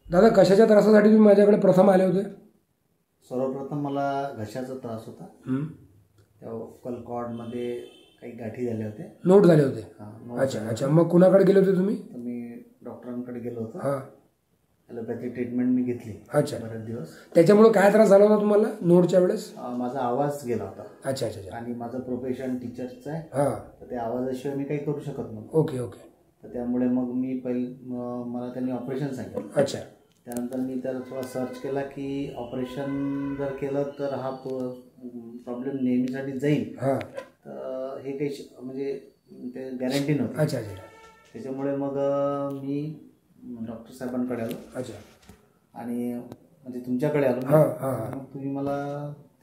दादा कशाच्या त्रासासाठी तुम्ही माझ्याकडे प्रथम आले होते? सर्वप्रथम मला घशाचा त्रास होता. त्या वोकल कॉर्डमध्ये काही गाठी झाल्या होत्या. नोट झाले होते. हां. अच्छा अच्छा. मग कुणाकडे गेले होते तुम्ही? तर मी डॉक्टरांकडे गेलो होतो. हां. ॲलोपॅथी ट्रीटमेंट मी घेतली. अच्छा. बरेच दिवस. त्याच्यामुळे काय त्रास झाला होता तुम्हाला नोटच्या वेळेस? माझा आवाज गेला होता. अच्छा अच्छा अच्छा. आणि माझं प्रोफेशन टीचरचं आहे. हां. तर त्या आवाजाशिवाय मी काही करू शकत नव्हतो. Okay okay. तर त्यामुळे मग मी मला त्यांनी ऑपरेशन सांगितलं. अच्छा. त्यानंतर मी तर थोडा सर्च केला की ऑपरेशन जर केलं तर हा प्रॉब्लेम नेहमीसाठी जाईल. हां. तर हे काही म्हणजे ते गॅरंटी नव्हती. अच्छा अच्छा. त्याच्यामुळे मग मी डॉक्टर साहेबांकडे आलो. अच्छा. आणि म्हणजे तुमच्याकडे आलो. हां हां. मग तुम्ही मला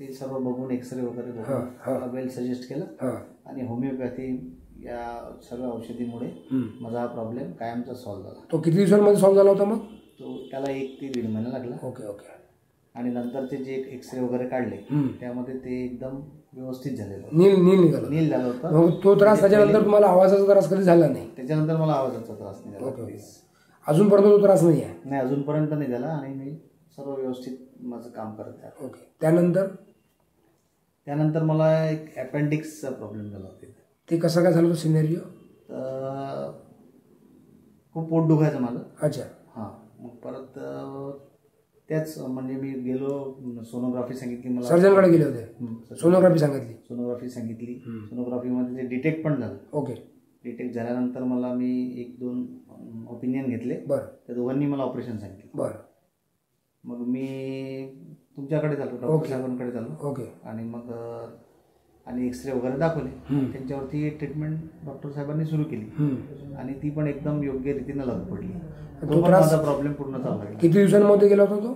ते सर्व बघून एक्सरे वगैरे बघून वेल सजेस्ट केलं. आणि होमिओपॅथी या सर्व औषधीमुळे माझा हा प्रॉब्लेम कायमचा सॉल्व्ह झाला. तो किती दिवसांमध्ये सॉल्व्ह झाला होता मग? तो त्याला 1 ते 1.5 महिना लागला. Okay okay. आणि नंतरचे जे एक्सरे वगैरे काढले त्यामध्ये ते एकदम व्यवस्थित झालेलं होतं. नील झालं होतं. मग तो त्रास त्याच्यानंतर तुम्हाला आवाजाचा त्रास कधी झाला नाही? त्याच्यानंतर मला आवाजाचा त्रास नाही झाला. ओके. अजूनपर्यंत तो त्रास नाही आहे? नाही, अजूनपर्यंत नाही झाला. आणि मी सर्व व्यवस्थित माझं काम करत आहे. ओके. त्यानंतर मला एक अपेंडिक्सचा प्रॉब्लेम झाला होता. ते कसं काय झालं सिनेरिओ? तर खूप पोट दुखायचं माझं. अच्छा. हां. मग परत त्याच म्हणजे मी गेलो, सोनोग्राफी सांगितली मला. सर्जनकडे गेले होते? सोनोग्राफी सांगितली. सोनोग्राफीमध्ये ते डिटेक्ट पण झालं. ओके. डिटेक्ट झाल्यानंतर मला मी 1-2 ओपिनियन घेतले. बरं. त्या दोघांनी मला ऑपरेशन सांगितलं. बरं. मग मी तुमच्याकडे झालो, डॉक्टर साहेबांकडे झालो. ओके. आणि मग एक्सरे वगैरे दाखवले. त्यांच्यावरती ट्रीटमेंट डॉक्टर साहेबांनी सुरू केली. आणि ती पण एकदम योग्य रीतीनं लागू पडली. तो माझा प्रॉब्लेम पूर्ण चालला. किती दिवसांमध्ये गेला होता तो?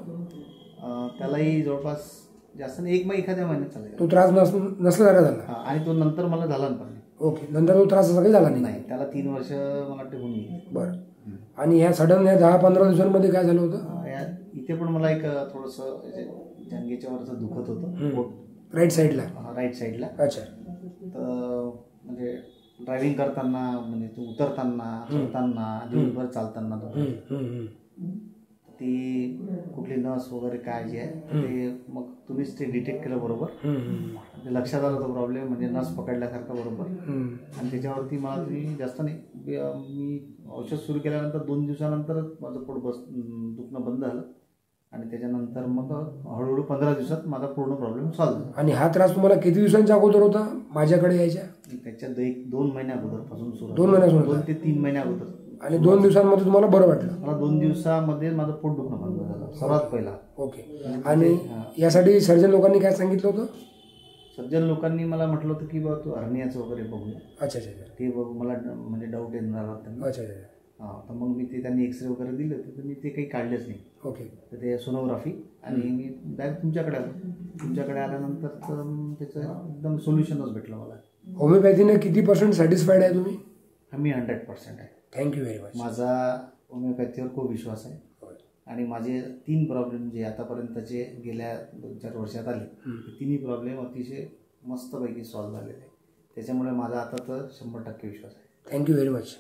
त्यालाही जवळपास जास्त नाही, एखाद्या महिन्यात चालला. तो त्रास नसल्यासारखा झाला? आणि तो नंतर मला झाला पण. ओके. नंतर तो त्रास असा काही झाला नाही? त्याला 3 वर्ष मला वाटते होऊन गेली. बरं. आणि ह्या सडन 10-15 दिवसांमध्ये काय झालं होतं? इथे पण मला एक थोडंसं जंगेच्या वरचं दुखत होतं. राईट साईडला? राईट साईडला. अच्छा. तर म्हणजे ड्रायव्हिंग करताना, म्हणजे तू उतरताना, चढताना, दिवसभर चालताना ती कुठली नस वगैरे काय जे आहे ते मग तुम्हीच ते डिटेक्ट केलं बरोबर. ते लक्षात आलं तो प्रॉब्लेम म्हणजे नस पकडल्यासारखा बरोबर. आणि त्याच्यावरती मला तुम्ही जास्त नाही, मी औषध सुरू केल्यानंतर 2 दिवसानंतरच माझं पोट दुखणं बंद झालं. आणि त्याच्यानंतर मग हळूहळू 15 दिवसात माझा पूर्ण प्रॉब्लेम सॉल्व्ह झाला. आणि हा त्रास तुम्हाला किती दिवसांच्या अगोदर होता माझ्याकडे यायच्या? त्याच्या 1-2 महिन्या अगोदरपासून सुरू. 2 महिन्यापासून? 2 ते 3 महिन्या अगोदर. आणि 2 दिवसांमध्ये तुम्हाला बरं वाटलं? मला 2 दिवसामध्ये माझं पोट दुखणं बंद झालं सर्वात पहिला. ओके. आणि यासाठी सर्जन लोकांनी काय सांगितलं होतं? सर्जन लोकांनी मला म्हटलं होतं की बाबा तू हर्नियाचं वगैरे बघूया. अच्छा अच्छा. ते बघू, मला म्हणजे डाऊट येणार होता. अच्छा अच्छा. हां. तर मग मी ते त्यांनी एक्सरे वगैरे दिले होते, तर मी ते काही काढलेच नाही. ओके. तर ते सोनोग्राफी. आणि मी डायरेक्ट तुमच्याकडे आलो. तुमच्याकडे आल्यानंतर तर त्याचं एकदम सोल्युशनच भेटलं मला. होमिओपॅथीने किती % सॅटिस्फाईड आहे तुम्ही? मी 100% आहे. Thank you very much. माझा होमिओपॅथीवर खूप विश्वास आहे. आणि माझे 3 प्रॉब्लेम जे आतापर्यंतचे गेल्या 2-4 वर्षात आले, ते 3ही प्रॉब्लेम अतिशय मस्तपैकी सॉल्व्ह झालेले आहे. त्याच्यामुळे माझा आता तर 100% विश्वास आहे. Thank you very much.